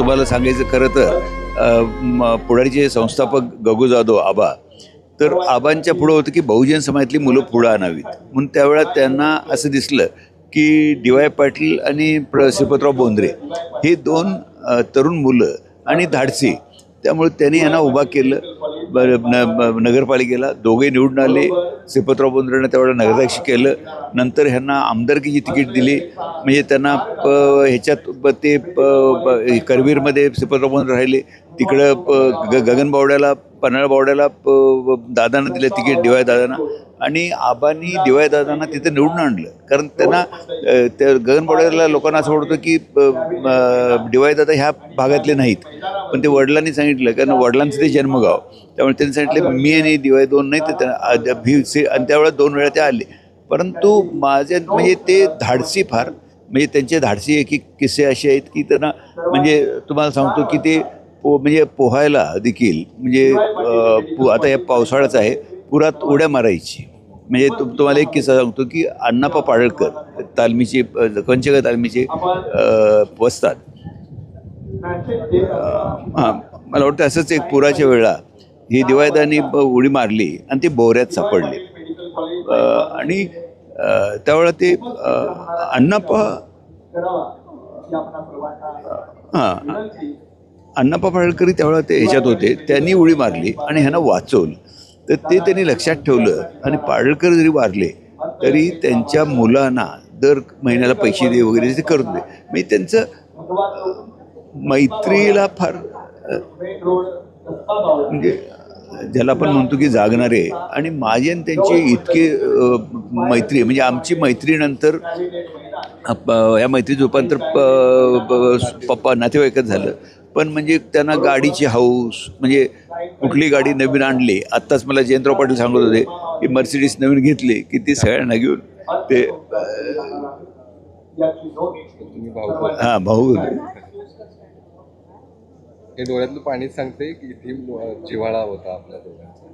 तुम्हाला सांगायचं खरं तर पुढारीचे संस्थापक गगू जाधव आबा, तर आबांच्या पुढं होतं की बहुजन समाजातली मुलं पुढं आणावीत म्हणून त्यावेळा त्यांना असं दिसलं की डी.वाय. पाटील आणि श्रीपतराव बोंद्रे हे दोन तरुण मुलं आणि धाडसी, त्यामुळे त्यांनी यांना उभा केलं नगरपालिकेला. दोघे निवडून आले. श्रीपतराव बोंद्रेंना त्यावेळेला नगराध्यक्ष केलं. नंतर ह्यांना आमदारकीची तिकीट दिली. म्हणजे त्यांना ह्याच्यात ते करवीरमध्ये श्रीपतराव बोंद्रे राहिले. तिकडं गगनबावड्याला पन्हाळबावड्याला दादांना दिलं तिकीट, डी.वाय. दादांना. आणि आबांनी डी.वाय. दादांना तिथं निवडून आणलं, कारण त्यांना त्या गगनबावड्याला लोकांना असं वाटतं की डी.वाय. दादा ह्या भागातले नाहीत, पण ते वडिलांनी सांगितलं, कारण वडिलांचं ते जन्मगाव, त्यामुळे त्यांनी सांगितलं मी आणि डी.वाय. दोन नाही, तर आणि त्यावेळेला 2 वेळा ते आले. परंतु माझे म्हणजे ते धाडसी फार, म्हणजे त्यांचे धाडसी एक किस्से असे आहेत की त्यांना, म्हणजे तुम्हाला सांगतो की ते म्हणजे पोहायला देखील, म्हणजे आता या पावसाळ्याचं आहे, पुरात उड्या मारायची. म्हणजे तुम्हाला एक किस्सा सांगतो की अण्णाप्पा पाडळकर तालमीचे पंचगत तालमीचे वसतात. हां, मला वाटतं असंच एक पुराच्या वेळा ही डी.वाय.दांनी उडी मारली आणि ते बोऱ्यात सापडले. आणि त्यावेळेला ते अण्णाप्पा अण्णाप्पा पाडळकर त्यावेळेला ते ह्याच्यात होते, त्यांनी उडी मारली आणि ह्यांना वाचवलं. तर ते त्यांनी लक्षात ठेवलं आणि पाडळकर जरी वारले तरी त्यांच्या मुलांना दर महिन्याला पैसे दे वगैरे ते करून दे. म्हणजे त्यांचं मैत्रीला फार म्हणजे ज्याला आपण म्हणतो की जागणारे, आणि माझे आणि त्यांचे इतके मैत्री, म्हणजे आमची मैत्रीनंतर ह्या मैत्रीचं रूपांतर पप्पा नातेवाईकच झालं. पण म्हणजे त्यांना गाडीची हौस, म्हणजे कुठली गाडी नवीन आणली, आत्ताच मला जयंतराव पाटील सांगत होते की मर्सिडीज नवीन घेतली की ती सगळ्यांना घेऊन ते हां भाऊ होते. हे डोळ्यातलं पाणीच सांगते की इथे जिव्हाळा होता आपल्या दोघांचा.